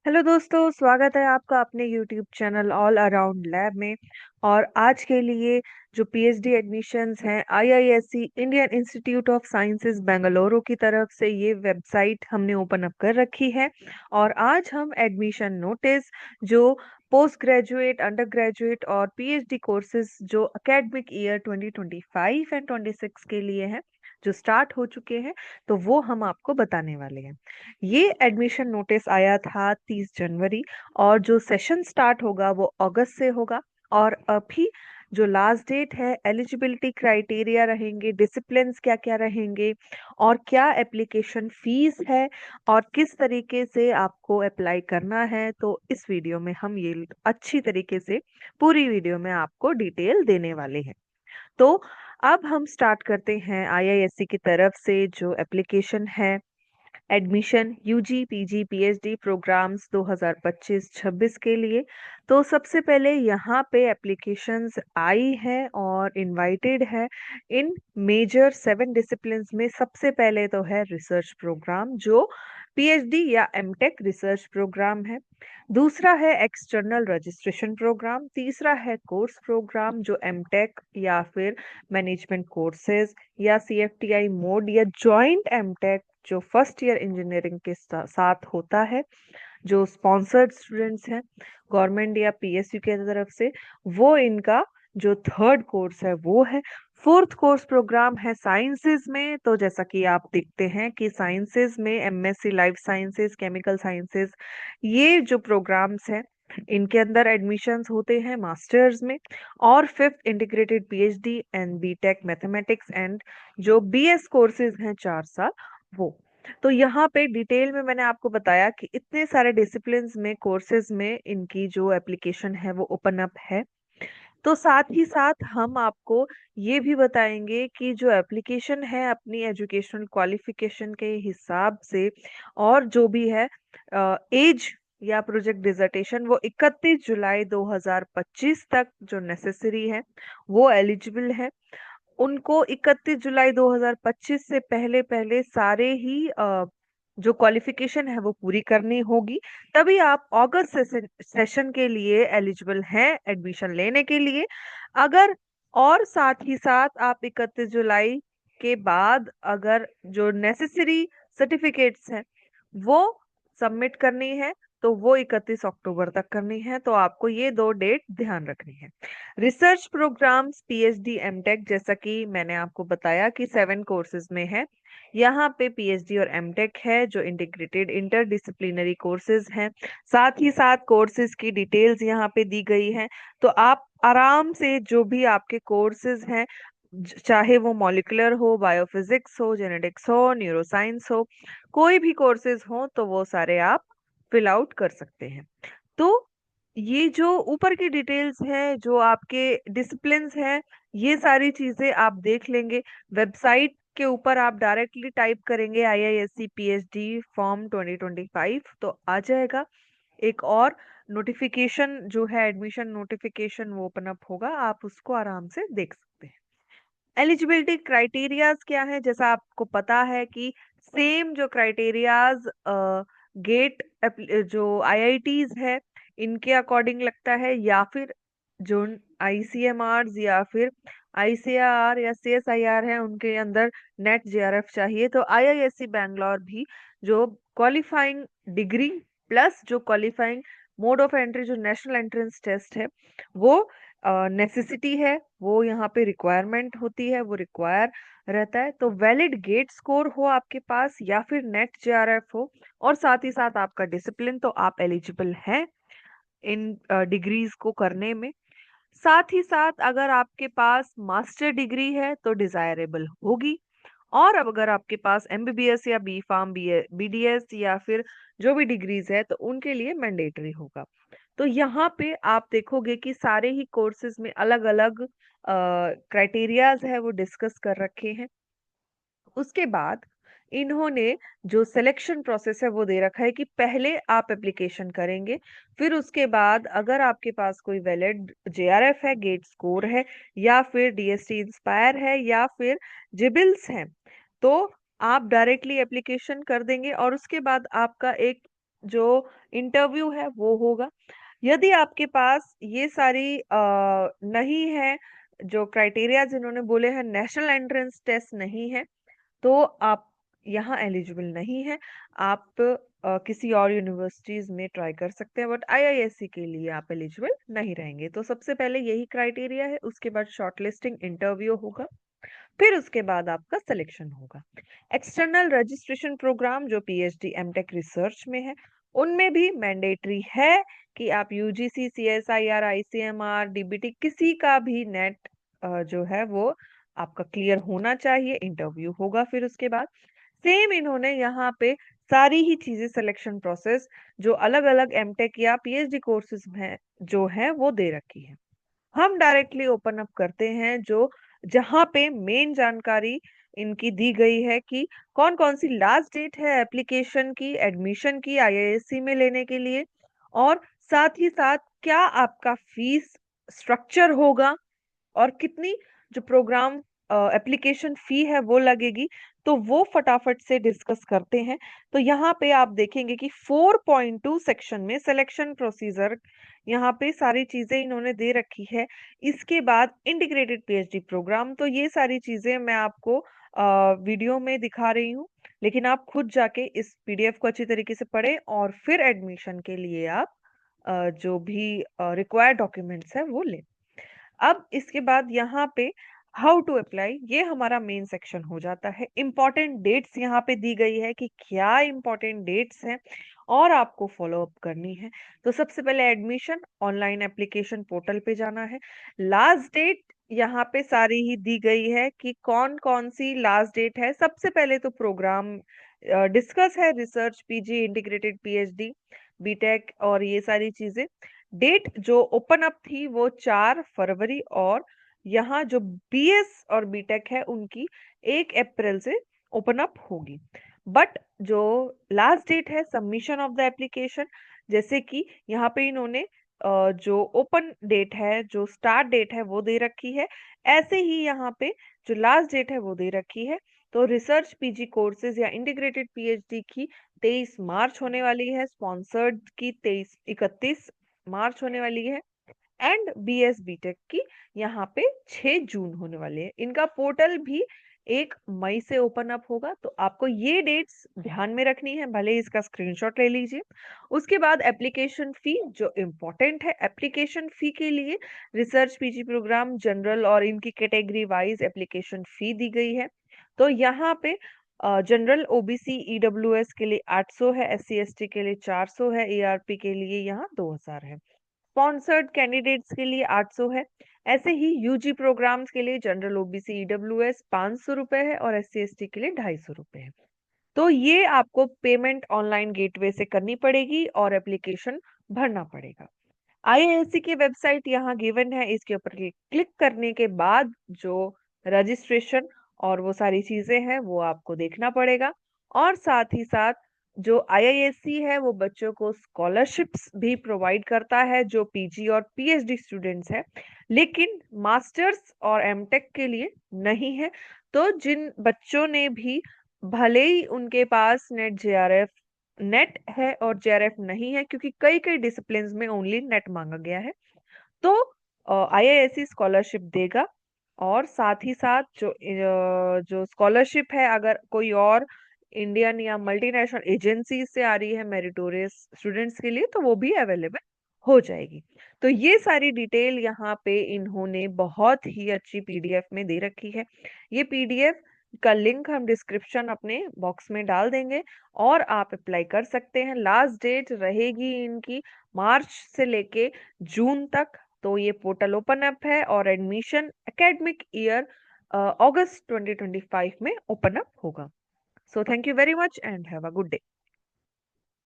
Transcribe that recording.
Hello दोस्तों, स्वागत है आपका अपने YouTube channel all around lab में। और आज के लिए जो पीएचडी एडमिशन्स हैं IISc Indian institute of sciences Bengaluru की तरफ से ये वेबसाइट हमने ओपन अप कर रखी है। और आज हम एडमिशन नोटिस जो पोस्ट ग्रेजुएट, अंडर ग्रेजुएट और पीएचडी कोर्सेज जो एकेडमिक ईयर 2025 एंड 26 के लिए हैं, जो स्टार्ट हो चुके हैं, तो वो हम आपको बताने वाले हैं। ये एडमिशन नोटिस आया था 30 जनवरी और जो सेशन स्टार्ट होगा वो अगस्त से होगा। और अभी जो लास्ट डेट है, एलिजिबिलिटी क्राइटेरिया रहेंगे, डिसिप्लिन्स क्या क्या रहेंगे और क्या एप्लीकेशन फीस है और किस तरीके से आपको अप्लाई करना है, तो इस वीडियो में हम ये अच्छी तरीके से पूरी वीडियो में आपको डिटेल देने वाले हैं। तो अब हम स्टार्ट करते हैं आईआईएससी की तरफ से जो एप्लीकेशन है admission UG PG PhD programmes 2025-26 के लिए। तो सबसे पहले यहाँ पे एप्लीकेशंस आई है और इनवाइटेड है इन मेजर 7 डिसिप्लिन्स में। सबसे पहले तो है रिसर्च प्रोग्राम जो पीएचडी या एमटेक रिसर्च प्रोग्राम है। दूसरा है एक्सटर्नल रजिस्ट्रेशन प्रोग्राम। तीसरा है कोर्स प्रोग्राम जो एमटेक या फिर मैनेजमेंट कोर्सेज या सीएफटीआई मोड या जॉइंट एमटेक जो फर्स्ट ईयर इंजीनियरिंग के साथ होता है, जो स्पॉन्सर्ड स्टूडेंट्स हैं गवर्नमेंट या पीएसयू की तरफ से, वो इनका जो थर्ड कोर्स है वो है। फोर्थ कोर्स प्रोग्राम है साइंसेज में। तो जैसा कि आप देखते हैं कि साइंसेज में MSc life sciences, chemical sciences, ये जो प्रोग्राम्स हैं इनके अंदर एडमिशन्स होते हैं मास्टर्स में। और fifth integrated PhD and BTech mathematics and जो बीएस कोर्सेज हैं 4 साल, वो। तो यहाँ पे डिटेल में मैंने आपको बताया कि इतने सारे डिसिप्लिन्स में, कोर्सेज में इनकी जो एप्लीकेशन है वो ओपन अप है। तो साथ ही साथ हम आपको ये भी बताएंगे कि जो एप्लीकेशन है अपनी एजुकेशनल क्वालिफिकेशन के हिसाब से और जो भी है एज या प्रोजेक्ट डिसर्टेशन, वो 31 जुलाई 2025 तक जो नेसेसरी है वो एलिजिबल है। उनको 31 जुलाई 2025 से पहले पहले सारे ही जो क्वालिफिकेशन है वो पूरी करनी होगी। तभी आप अगस्त सेशन के लिए एलिजिबल हैं एडमिशन लेने के लिए। अगर और साथ ही साथ आप 31 जुलाई के बाद अगर जो नेसेसरी सर्टिफिकेट्स हैं वो सबमिट करनी है, तो वो 31 अक्टूबर तक करनी है। तो आपको ये 2 डेट ध्यान रखनी है। रिसर्च प्रोग्राम्स पीएचडी एमटेक, जैसा कि मैंने आपको बताया कि 7 कोर्सेज में है। यहाँ पे पीएचडी और एमटेक है जो इंटीग्रेटेड इंटरडिसिप्लिनरी कोर्सेज हैं। साथ ही साथ कोर्सेज की डिटेल्स यहाँ पे दी गई हैं। तो आप आराम से जो भी आपके कोर्सेज हैं, चाहे वो मॉलिक्यूलर हो, बायोफिजिक्स हो, जेनेटिक्स हो, न्यूरोसाइंस हो, कोई भी कोर्सेज हो, तो वो सारे आप फिल आउट कर सकते हैं। तो ये जो ऊपर की डिटेल्स है, जो आपके डिसिप्लिन्स हैं, ये सारी चीजें आप देख लेंगे वेबसाइट के ऊपर। आप डायरेक्टली टाइप करेंगे आईआईएससी पीएचडी फॉर्म 2025 तो आ जाएगा। एक और नोटिफिकेशन जो है एडमिशन नोटिफिकेशन वो ओपन अप होगा, आप उसको आराम से देख सकते हैं। एलिजिबिलिटी क्राइटेरियाज क्या है, जैसा आपको पता है कि सेम जो क्राइटेरियाज गेट जो आईआईटीज है इनके अकॉर्डिंग लगता है, या फिर जो आईसीएमआर या फिर आईसीआर या सीएसआईआर है उनके अंदर नेट जेआरएफ चाहिए। तो आईआईएससी बैंगलोर भी जो क्वालिफाइंग डिग्री प्लस जो क्वालिफाइंग मोड ऑफ एंट्री जो नेशनल एंट्रेंस टेस्ट है वो नेसेसिटी है, वो यहाँ पे रिक्वायरमेंट होती है, वो रिक्वायर रहता है। तो वैलिड गेट स्कोर हो आपके पास या फिर नेट जेआरएफ हो और साथ ही साथ आपका डिसिप्लिन, तो आप एलिजिबल हैं इन डिग्रीज को करने में। साथ ही साथ अगर आपके पास मास्टर डिग्री है तो डिजायरेबल होगी। और अब अगर आपके पास एमबीबीएस या बी फार्म बीडीएस या फिर जो भी डिग्रीज है तो उनके लिए मैंडेटरी होगा। तो यहाँ पे आप देखोगे कि सारे ही कोर्सेज में अलग अलग क्राइटेरियाज है वो डिस्कस कर रखे हैं। उसके बाद इन्होंने जो सिलेक्शन प्रोसेस है वो दे रखा है कि पहले आप एप्लीकेशन करेंगे, फिर उसके बाद अगर आपके पास कोई वैलिड जेआरएफ है, गेट स्कोर है, या फिर डीएसटी इंस्पायर है, या फिर जिबिल्स है, तो आप डायरेक्टली एप्लीकेशन कर देंगे और उसके बाद आपका एक जो इंटरव्यू है वो होगा। यदि आपके पास ये सारी नहीं है, जो क्राइटेरिया जिन्होंने बोले हैं, नेशनल एंट्रेंस टेस्ट नहीं है, तो आप यहाँ एलिजिबल नहीं है। आप किसी और यूनिवर्सिटीज में ट्राई कर सकते हैं, बट आईआईएससी के लिए आप एलिजिबल नहीं रहेंगे। तो सबसे पहले यही क्राइटेरिया है। उसके बाद शॉर्टलिस्टिंग इंटरव्यू होगा, फिर उसके बाद आपका सिलेक्शन होगा। एक्सटर्नल रजिस्ट्रेशन प्रोग्राम जो पीएचडी एमटेक रिसर्च में है, उनमें भी मैंडेटरी है कि आप यूजीसी, सीएसआईआर, आईसीएमआर, डीबीटी किसी का भी नेट जो है वो आपका क्लियर होना चाहिए। इंटरव्यू होगा फिर उसके बाद। सेम इन्होंने यहाँ पे सारी ही चीजें, सिलेक्शन प्रोसेस जो अलग अलग एमटेक या पीएचडी कोर्सेज में जो है वो दे रखी है। हम डायरेक्टली ओपन अप करते हैं जो जहां पे मेन जानकारी इनकी दी गई है कि कौन कौन सी लास्ट डेट है एप्लीकेशन की, एडमिशन की आईआईएससी में लेने के लिए, और साथ ही साथ क्या आपका फीस स्ट्रक्चर होगा और कितनी जो प्रोग्राम एप्लीकेशन फी है वो लगेगी। तो वो फटाफट से डिस्कस करते हैं। तो यहाँ पे आप देखेंगे कि 4.2 सेक्शन में सिलेक्शन प्रोसीजर, यहाँ पे सारी चीजें इन्होंने दे रखी है। इसके बाद इंटीग्रेटेड पीएचडी प्रोग्राम, तो ये सारी चीजें मैं आपको वीडियो में दिखा रही हूँ, लेकिन आप खुद जाके इस पीडीएफ को अच्छी तरीके से पढ़ें और फिर एडमिशन के लिए आप जो भी रिक्वायर्ड डॉक्यूमेंट्स है वो लें। अब इसके बाद यहाँ पे हाउ टू अप्लाई, ये हमारा मेन सेक्शन हो जाता है। इंपॉर्टेंट डेट्स यहाँ पे दी गई है कि क्या इंपॉर्टेंट डेट्स हैं और आपको फॉलो अप करनी है। तो सबसे पहले एडमिशन ऑनलाइन एप्लीकेशन पोर्टल पे जाना है। लास्ट डेट यहाँ पे सारी ही दी गई है कि कौन कौन सी लास्ट डेट है। सबसे पहले तो प्रोग्राम डिस्कस है, research, PG, integrated PhD, BTech और ये सारी चीजें। डेट जो ओपन अप थी वो 4 फरवरी, और यहाँ जो बीएस और बीटेक है उनकी 1 अप्रैल से ओपन अप होगी। बट जो लास्ट डेट है सबमिशन ऑफ द एप्लीकेशन, जैसे कि यहाँ पे इन्होंने जो ओपन डेट है, जो स्टार्ट डेट है वो दे रखी है, ऐसे ही यहाँ पे जो लास्ट डेट है वो दे रखी है। तो रिसर्च पीजी कोर्सेज या इंटीग्रेटेड पीएचडी की 23 मार्च होने वाली है, स्पॉन्सर्ड की 31 होने वाली है, एंड बीएस बीटेक की यहाँ पे 6 जून होने वाली है। इनका पोर्टल भी 1 मई से ओपन अप होगा। तो आपको ये डेट्स ध्यान में रखनी है, भले इसका स्क्रीनशॉट ले लीजिए। उसके बाद एप्लीकेशन फी जो इम्पोर्टेंट है, एप्लीकेशन फी के लिए रिसर्च पीजी प्रोग्राम जनरल और इनकी कैटेगरी वाइज एप्लीकेशन फी दी गई है। तो यहाँ पे जनरल ओबीसी ईडब्ल्यूएस के लिए 800 है, एससी एसटी के लिए 400 है, एआरपी के लिए यहाँ 2000 है, स्पॉन्सर्ड कैंडिडेट्स के लिए 800 है। ऐसे ही यूजी प्रोग्राम्स के लिए जनरल ओबीसी ईडब्ल्यूएस 500 रुपए है और एससी एसटी के लिए 250 रुपए है। तो ये आपको पेमेंट ऑनलाइन गेटवे से करनी पड़ेगी और एप्लीकेशन भरना पड़ेगा। आईआईएससी की वेबसाइट यहाँ गिवन है, इसके ऊपर क्लिक करने के बाद जो रजिस्ट्रेशन और वो सारी चीजें हैं वो आपको देखना पड़ेगा। और साथ ही साथ जो आईआईएससी है वो बच्चों को स्कॉलरशिप्स भी प्रोवाइड करता है जो पीजी और पीएचडी स्टूडेंट्स हैं, लेकिन मास्टर्स और एमटेक के लिए नहीं है। तो जिन बच्चों ने भी, भले ही उनके पास नेट है और जेआरएफ नहीं है, क्योंकि कई कई डिसिप्लिन में ओनली नेट मांगा गया है, तो आईआईएससी स्कॉलरशिप देगा। और साथ ही साथ जो स्कॉलरशिप है, अगर कोई और इंडियन या मल्टीनेशनल एजेंसी से आ रही है मेरिटोरियस स्टूडेंट्स के लिए, तो वो भी अवेलेबल हो जाएगी। तो ये सारी डिटेल यहाँ पे इन्होंने बहुत ही अच्छी पीडीएफ में दे रखी है। ये पीडीएफ का लिंक हम डिस्क्रिप्शन अपने बॉक्स में डाल देंगे और आप अप्लाई कर सकते हैं। लास्ट डेट रहेगी इनकी मार्च से लेके जून तक। तो ये पोर्टल ओपन अप है और एडमिशन एकेडमिक ईयर अगस्त 2025 में ओपन अप होगा। So thank you very much and have a good day.